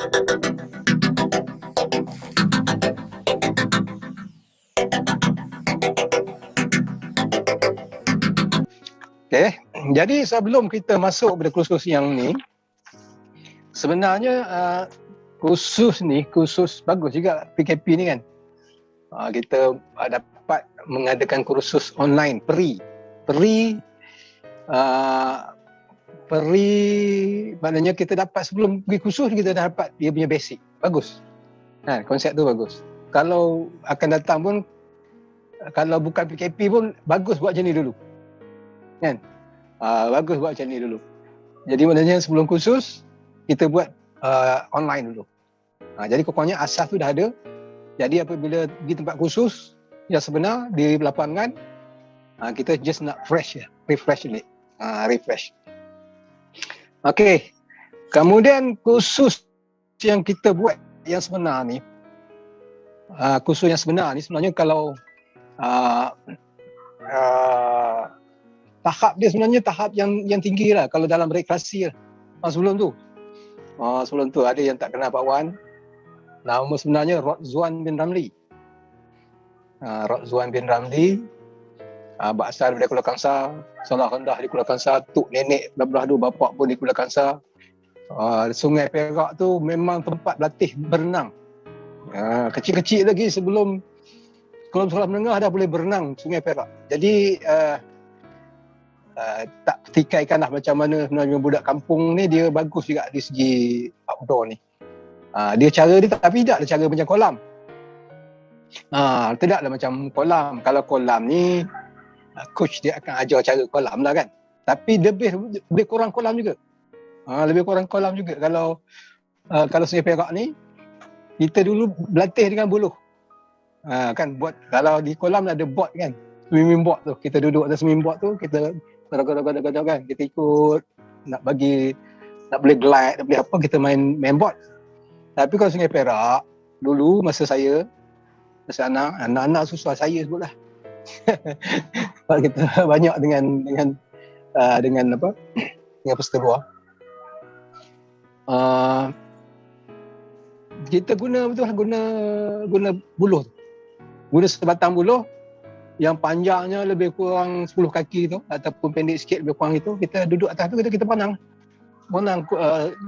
Okay. Jadi sebelum kita masuk pada kursus yang ni, sebenarnya kursus bagus juga PKP ni kan. Kita dapat mengadakan kursus online peri maknanya kita dapat sebelum pergi kursus kita dah dapat dia punya basic. Bagus. Konsep tu bagus. Kalau akan datang pun, kalau bukan PKP pun bagus buat macam ni dulu. Kan? Bagus buat macam ni dulu. Jadi maknanya sebelum kursus kita buat online dulu. Jadi pokoknya asas tu dah ada. Jadi apabila pergi tempat kursus yang sebenar di lapangan, kita just nak refresh ni. Refresh. Okey. Kemudian kursus yang kita buat yang sebenar ni, kursus yang sebenar ni sebenarnya kalau tahap dia sebenarnya tahap yang tinggi lah kalau dalam rekreasi lah. Sebelum tu ada yang tak kenal Pak Wan, nama sebenarnya Rodzwan bin Ramli. Rodzwan bin Ramli, berasal dari Kuala Kangsar, sekolah rendah di Kuala Kangsar, tok nenek belah dua bapak pun di Kuala Kangsar. Sungai Perak tu memang tempat berlatih berenang. Kecil-kecil lagi sebelum sekolah menengah dah boleh berenang Sungai Perak. Jadi tak pertikaikan lah macam mana sebenarnya budak kampung ni dia bagus juga di segi outdoor ni. Dia cara dia tapi tak ada cara macam kolam. Tidaklah macam kolam. Kalau kolam ni coach dia akan ajar cara kolam lah kan. Tapi lebih kurang kolam juga. Lebih kurang kolam juga kalau Sungai Perak ni kita dulu berlatih dengan buluh. Kan buat kalau di kolam ada board kan. Swimming board tu. Kita duduk atas swimming board tu, kita gadang-gadang kan. Kita ikut nak boleh glide, nak boleh apa, kita main board. Tapi kalau Sungai Perak dulu masa anak-anak susah saya sebutlah. Kita banyak dengan peserta luar. Kita guna buluh. Guna sebatang buluh yang panjangnya lebih kurang 10 kaki tu ataupun pendek sikit lebih kurang itu, kita duduk atas tu, kita panang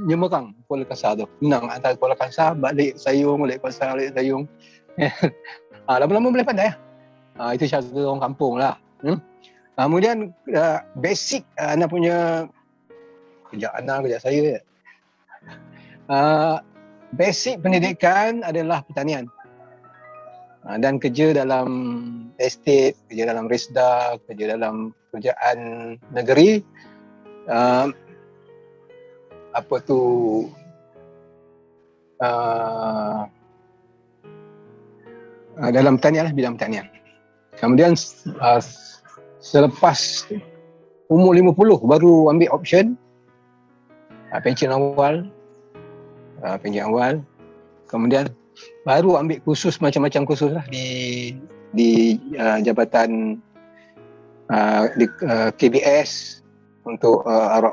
nyemerang Kuala Kangsar tu. Menang antara Kuala Kangsar balik sayung, balik pasar, balik sayung. Lama-lama boleh pandai lah. Itu cara orang kampung lah. Kemudian basic anak punya kerja saya. Basic pendidikan adalah pertanian. Dan kerja dalam estate, kerja dalam resda, kerja dalam kerjaan negeri, dalam pertanian lah, bidang pertanian. Kemudian selepas umur 50 baru ambil option pencen awal. Kemudian baru ambil kursus macam-macam kursus lah di jabatan di KBS untuk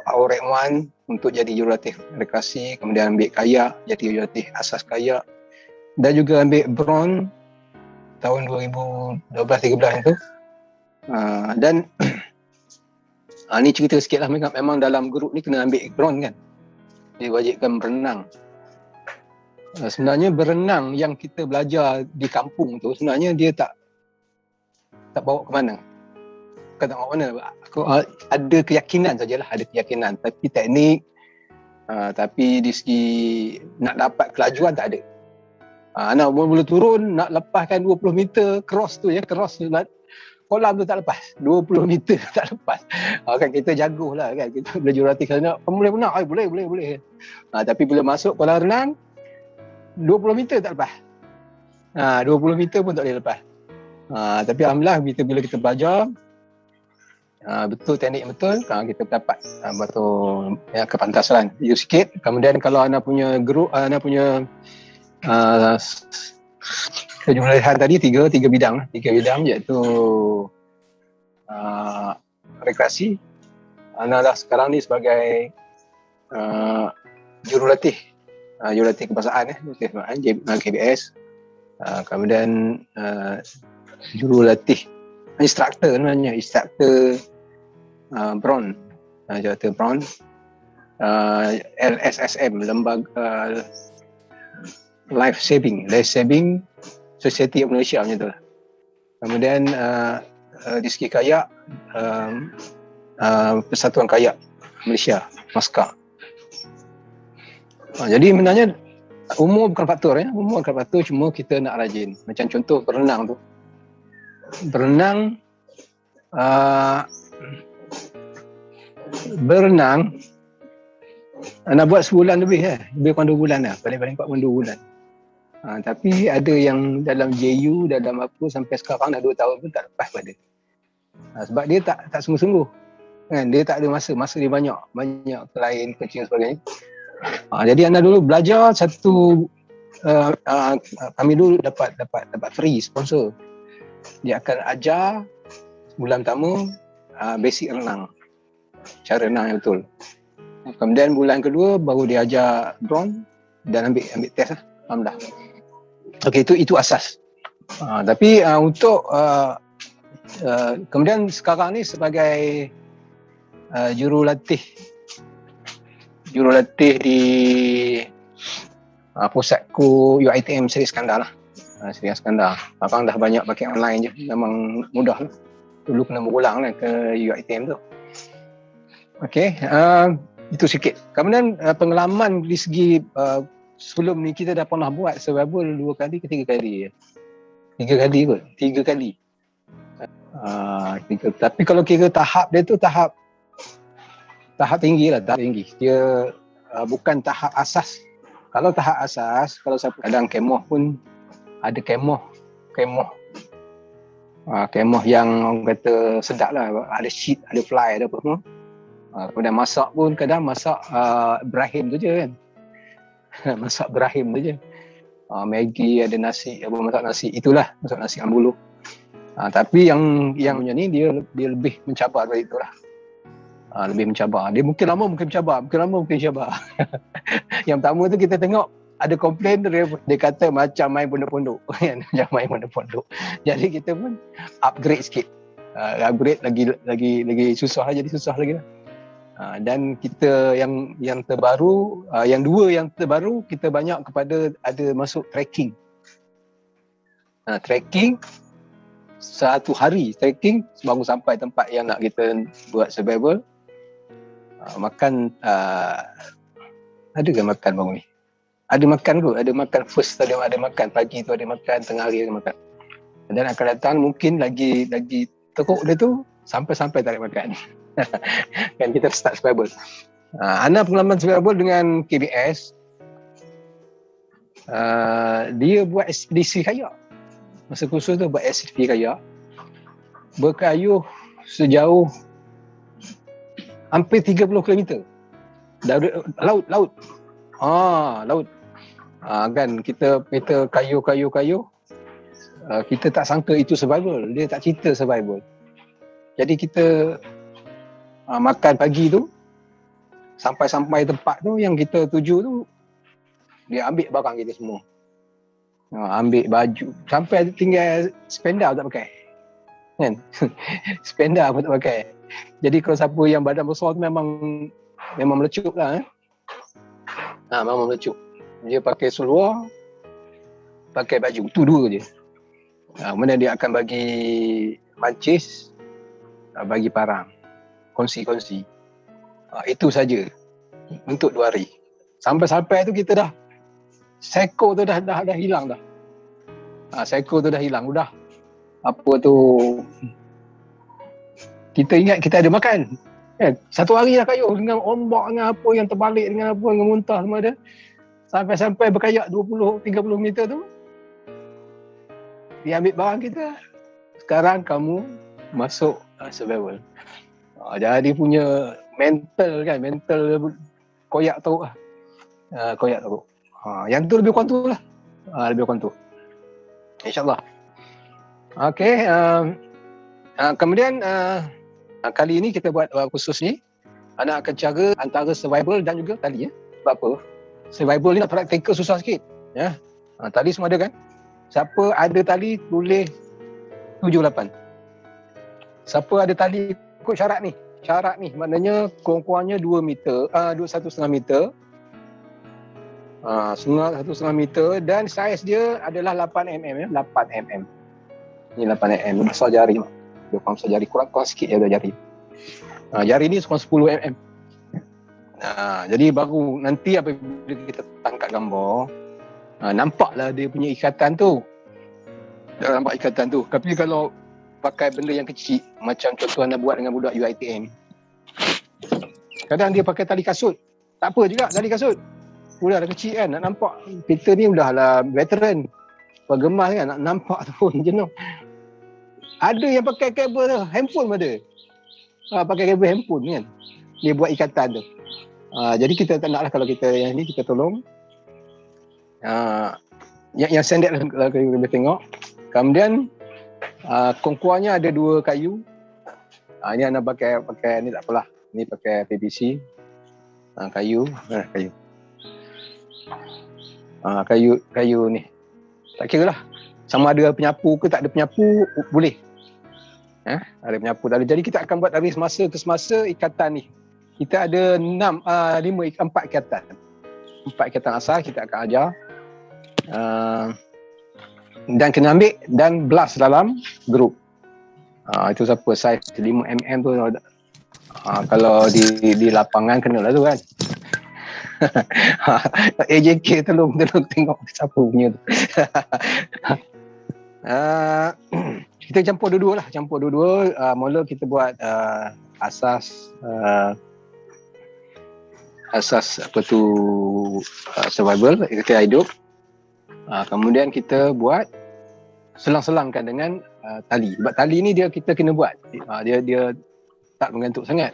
Aurek 1 untuk jadi jurulatih rekreasi, kemudian ambil kayak, jadi jurulatih asas kayak, dan juga ambil bron tahun 2012-13 itu. Dan ni cerita sikit lah, memang dalam grup ni kena ambil bron kan, diwajibkan berenang. Sebenarnya berenang yang kita belajar di kampung tu sebenarnya dia tak bawa ke mana. Tak bawa ke mana. Aku ada keyakinan sajalah, tapi teknik, tapi di segi nak dapat kelajuan tak ada. Anak boleh turun nak lepaskan 20 meter cross tu kolam tu tak lepas, 20 meter tak lepas. Kan kita jaguh lah kan, kita boleh jurulatih sana, boleh benar, boleh. Tapi bila masuk kolam renang 20 meter tak lepas. 20 meter pun tak boleh lepas. Tapi alhamdulillah bila kita belajar betul teknik betul, kita dapat betul kepantasan you sikit. Kemudian kalau anak punya guru, anak punya kejuruteraan tadi tiga bidang iaitu rekreasi. Anak dah sekarang ni sebagai jurulatih jurulatih kebangsaan KBS. Kemudian jurulatih instruktor namanya, instruktor Brown, jurulatih Brown. LSSM, lembaga Life Saving Society of Malaysia macam tu lah. Kemudian di segi kayak Persatuan Kayak Malaysia, MASKA. Jadi sebenarnya umur bukan faktor ya. Umur bukan faktor, cuma kita nak rajin. Macam contoh berenang tu. Berenang nak buat sebulan lebih lebih kurang 2 bulan lah, paling-paling 4 bulan. Tapi ada yang dalam JU, dalam apa sampai sekarang dah 2 tahun pun tak lepas pada. Sebab dia tak sungguh-sungguh kan, dia tak ada masa dia banyak klien, coaching sebagainya. Jadi anda dulu belajar satu, kami dulu dapat free sponsor. Dia akan ajar bulan pertama basic renang, cara renang yang betul. Kemudian bulan kedua baru dia ajar Brown dan ambil test lah. Alhamdulillah. Okey, itu asas. Tapi untuk kemudian sekarang ni sebagai jurulatih di pusatku UiTM Seri Skandar lah. Seri Skandar. Abang dah banyak pakai online je. Memang mudah lah. Dulu kena berulang lah ke UiTM tu. Okey, itu sikit. Kemudian pengalaman di segi sebelum ni kita dah pernah buat survival 2 kali ke 3 kali. 3 kali kot. 3 kali. Tapi kalau kira tahap dia tu tahap tinggi lah, tahap tinggi. Dia bukan tahap asas. Kalau tahap asas, kalau siapa kadang kemoh pun ada kemoh yang orang kata sedap lah, ada shit, ada fly, ada apa semua. Kemudian masak pun kadang masak Ibrahim tu je kan. Masak Ibrahim tu je. Maggi, ada nasi, masak nasi, itulah masak nasi dengan buluh. Tapi yang punya ni dia lebih mencabar dari itulah. Lebih mencabar. Dia mungkin lama mungkin mencabar. Yang pertama tu kita tengok ada komplain dia kata macam main pondok-pondok. Macam main pondok-pondok. Jadi kita pun upgrade sikit. Upgrade lagi susah lah, jadi susah lagi lah. Dan kita yang terbaru, yang terbaru kita banyak kepada ada masuk trekking. Trekking satu hari trekking baru sampai tempat yang nak kita buat survival. Makan ada ke makan baru ni? Ada makan kot, ada makan first tadi, ada makan pagi tu, ada makan tengah hari, ada makan. Dan akan datang mungkin lagi teruk dia tu sampai tak ada makan. Kan kita start survival. Ana pengalaman survival dengan KBS, dia buat ekspedisi kayak. Masa kursus tu buat ekspedisi kayak, berkayuh sejauh hampir 30 km dari laut. Laut. Kan kita kayu. Kita tak sangka itu survival. Dia tak cerita survival. Jadi kita makan pagi tu, sampai tempat tu yang kita tuju tu, dia ambil barang kita semua. Ambil baju, sampai tinggal spender tak pakai. Kan? Spender pun tak pakai. Jadi kalau siapa yang badan besar tu memang melecup lah. Memang melecup. Dia pakai seluar, pakai baju, tu 2 je. Kemudian dia akan bagi mancis, bagi parang, kongsi. Itu saja untuk 2 hari. Sampai tu kita dah, seko tu dah hilang dah. Seko tu dah hilang, udah. Apa tu, kita ingat kita ada makan. Satu hari dah kayuh dengan ombak, dengan apa yang terbalik, dengan apa yang muntah semua ada. Sampai berkayak 20-30 meter tu, dia ambil barang kita. Sekarang kamu masuk survival. Jadi punya mental koyak teruk lah. Koyak teruk. Yang tu lebih kurang tu lah. Lebih kurang tu. InsyaAllah. Okey. Kemudian kali ini kita buat khusus ni, anak akan cara antara survival dan juga tali. Sebab apa? Survival ni nak praktikal susah sikit. Ya. Tali semua ada kan? Siapa ada tali boleh 7-8. Siapa ada tali ikut syarat ni? Syarat ni maknanya kurang-kurangnya 2 meter, 1,5 meter. 1,5 meter dan saiz dia adalah 8 mm ya, 8 mm. Ni 8 mm besar jari mak. Dia kurang besar jari, kurang sikit je jari. Jari ni kurang 10 mm. Jadi baru nanti apabila kita tangkap gambar, nampaklah dia punya ikatan tu. Dah nampak ikatan tu. Tapi kalau pakai benda yang kecil, macam contoh anda buat dengan budak UiTM, kadang dia pakai tali kasut. Tak apa juga tali kasut. Udah kecil kan, nak nampak. Kita ni udahlah veteran. Penggemar kan, nak nampak tu pun jenuh. Ada yang pakai kabel tu, handphone pun ada. Pakai kabel handphone kan. Dia buat ikatan tu. Jadi kita tak naklah kalau kita yang ni, kita tolong. Yang standard lah kalau kita boleh tengok. Kemudian, kurang-kurangnya ada 2 kayu. Ini anda pakai ni tak apalah. Ni pakai PVC. Kayu. Kayu ni. Tak kira lah. Sama ada penyapu ke tak ada penyapu, boleh. Ada penyapu tak ada. Jadi kita akan buat dari semasa ke semasa ikatan ni. Kita ada 4 ikatan. 4 ikatan asal kita akan ajar. Dan kena ambil dan blast dalam grup. Itu siapa saiz 5 mm tu. Kalau di lapangan kenalah tu kan. AJK tolong tengok siapa punya tu. Kita campur dua-dua lah. Mula kita buat asas apa tu, survival, kita hidup. Kemudian kita buat selang-selangkan dengan tali. Sebab tali ni kita kena buat. Dia tak mengantuk sangat.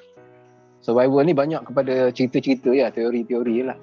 Survival ni banyak kepada cerita-cerita ya, teori-teori lah.